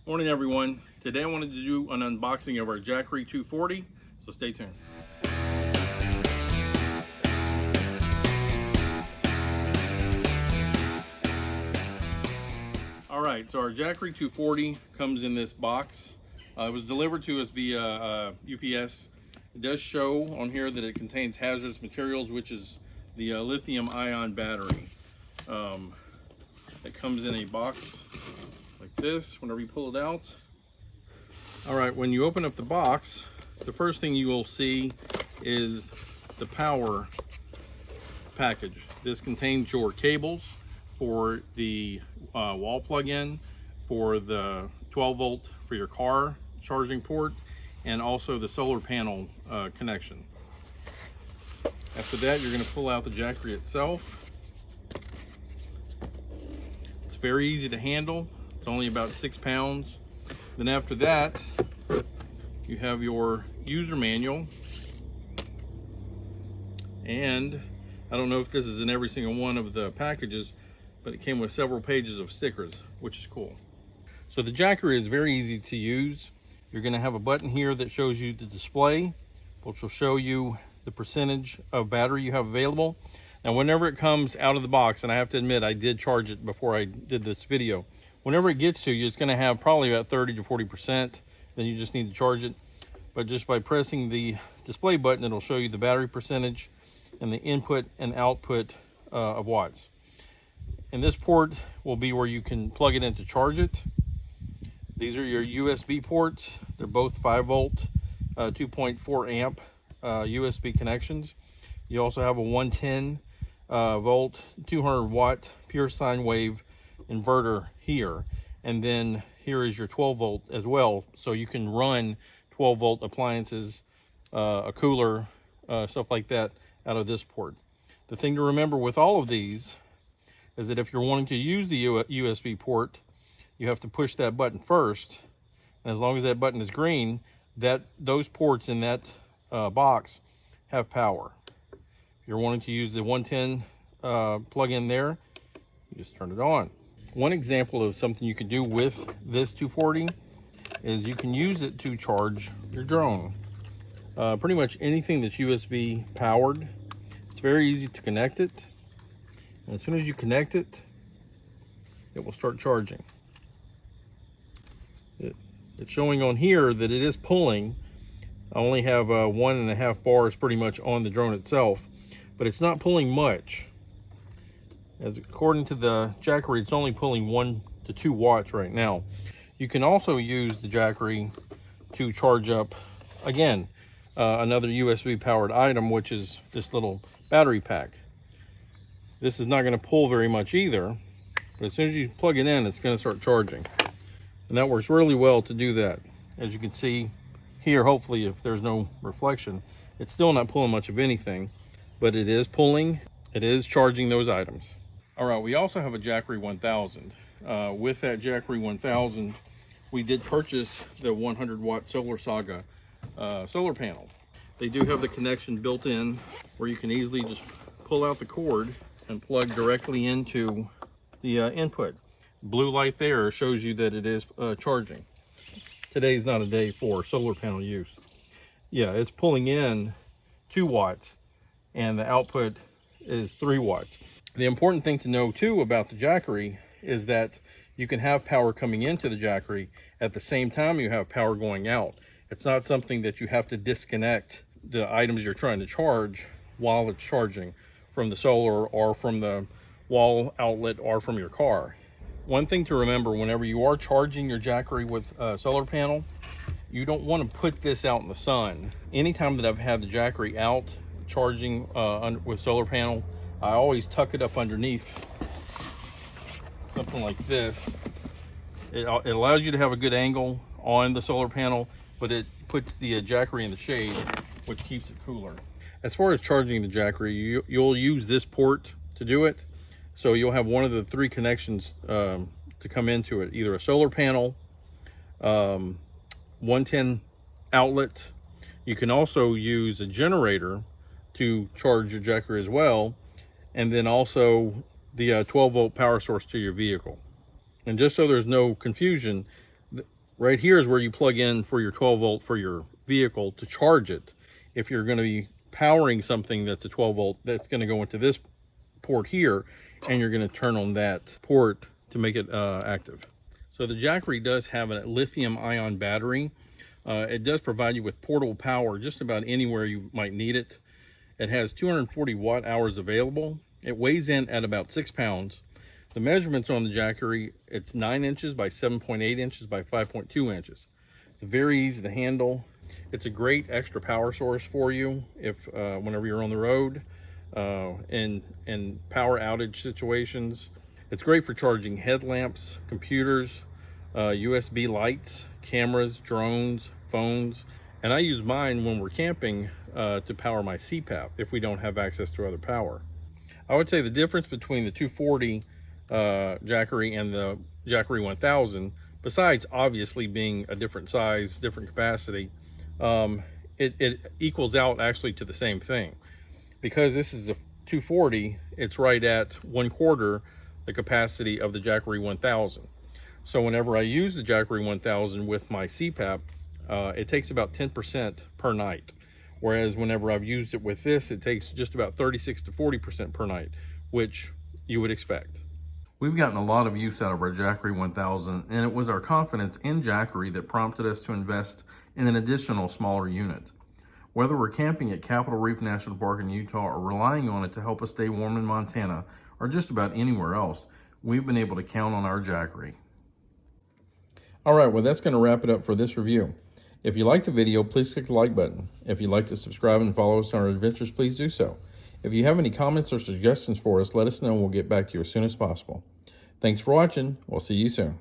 Morning everyone. Today I wanted to do an unboxing of our Jackery 240, so stay tuned. Alright, so our Jackery 240 comes in this box. It was delivered to us via UPS. It does show on here that it contains hazardous materials, which is the lithium ion battery. It comes in a box like this whenever you pull it out. All right, when you open up the box, the first thing you will see is the power package. This contains your cables for the wall plug-in, for the 12 volt for your car charging port, and also the solar panel connection. After that, you're going to pull out the Jackery itself. It's very easy to handle. It's only about 6 pounds. Then after that, you have your user manual. And I don't know if this is in every single one of the packages, but it came with several pages of stickers, which is cool. So the Jackery is very easy to use. You're going to have a button here that shows you the display, which will show you the percentage of battery you have available. Now, whenever it comes out of the box, and I have to admit I did charge it before I did this video, whenever it gets to you, it's going to have probably about 30 to 40%. Then you just need to charge it. But just by pressing the display button, it'll show you the battery percentage and the input and output of watts. And this port will be where you can plug it in to charge it. These are your USB ports. They're both 5 volt, 2.4 amp USB connections. You also have a 110 volt, 200 watt pure sine wave inverter here, and then here is your 12 volt as well, so you can run 12 volt appliances, a cooler, stuff like that out of this port. The thing to remember with all of these is that if you're wanting to use the USB port, you have to push that button first, and as long as that button is green, those ports in that box have power. If you're wanting to use the 110 plug-in there, you just turn it on. One example of something you can do with this 240 is you can use it to charge your drone. Pretty much anything that's USB powered. It's very easy to connect it. And as soon as you connect it, it will start charging. It's showing on here that it is pulling. I only have 1.5 bars pretty much on the drone itself, but it's not pulling much. As according to the Jackery, it's only pulling 1 to 2 watts right now. You can also use the Jackery to charge up, again, another USB powered item, which is this little battery pack. This is not going to pull very much either, but as soon as you plug it in, it's going to start charging. And that works really well to do that. As you can see here, hopefully if there's no reflection, it's still not pulling much of anything, but it is pulling, it is charging those items. All right, we also have a Jackery 1000. With that Jackery 1000, we did purchase the 100 watt Solar Saga solar panel. They do have the connection built in where you can easily just pull out the cord and plug directly into the input. Blue light there shows you that it is charging. Today's not a day for solar panel use. Yeah, it's pulling in 2 watts and the output is 3 watts. The important thing to know too about the Jackery is that you can have power coming into the Jackery at the same time you have power going out. It's not something that you have to disconnect the items you're trying to charge while it's charging from the solar or from the wall outlet or from your car. One thing to remember whenever you are charging your Jackery with a solar panel, you don't want to put this out in the sun. Anytime that I've had the Jackery out charging with solar panel, I always tuck it up underneath something like this. It allows you to have a good angle on the solar panel, but it puts the Jackery in the shade, which keeps it cooler. As far as charging the Jackery, you'll use this port to do it. So you'll have one of the 3 connections to come into it, either a solar panel, 110 outlet. You can also use a generator to charge your Jackery as well, and then also the 12 volt power source to your vehicle. And just so there's no confusion, Right here is where you plug in for your 12 volt for your vehicle to charge it. If you're going to be powering something that's a 12 volt, that's going to go into this port here, and you're going to turn on that port to make it active. So the Jackery does have a lithium ion battery. It does provide you with portable power just about anywhere you might need it. It has 240 watt hours available. It weighs in at about 6 pounds. The measurements on the Jackery, it's 9 inches by 7.8 inches by 5.2 inches. It's very easy to handle. It's a great extra power source for you if whenever you're on the road in power outage situations. It's great for charging headlamps, computers, USB lights, cameras, drones, phones, and I use mine when we're camping to power my CPAP if we don't have access to other power. I would say the difference between the 240 Jackery and the Jackery 1000, besides obviously being a different size, different capacity, it equals out actually to the same thing. Because this is a 240, it's right at 1/4 the capacity of the Jackery 1000. So whenever I use the Jackery 1000 with my CPAP, it takes about 10% per night. Whereas whenever I've used it with this, it takes just about 36 to 40% per night, which you would expect. We've gotten a lot of use out of our Jackery 1000, and it was our confidence in Jackery that prompted us to invest in an additional smaller unit. Whether we're camping at Capitol Reef National Park in Utah or relying on it to help us stay warm in Montana or just about anywhere else, we've been able to count on our Jackery. All right, well, that's going to wrap it up for this review. If you liked the video, please click the like button. If you'd like to subscribe and follow us on our adventures, please do so. If you have any comments or suggestions for us, let us know and we'll get back to you as soon as possible. Thanks for watching. We'll see you soon.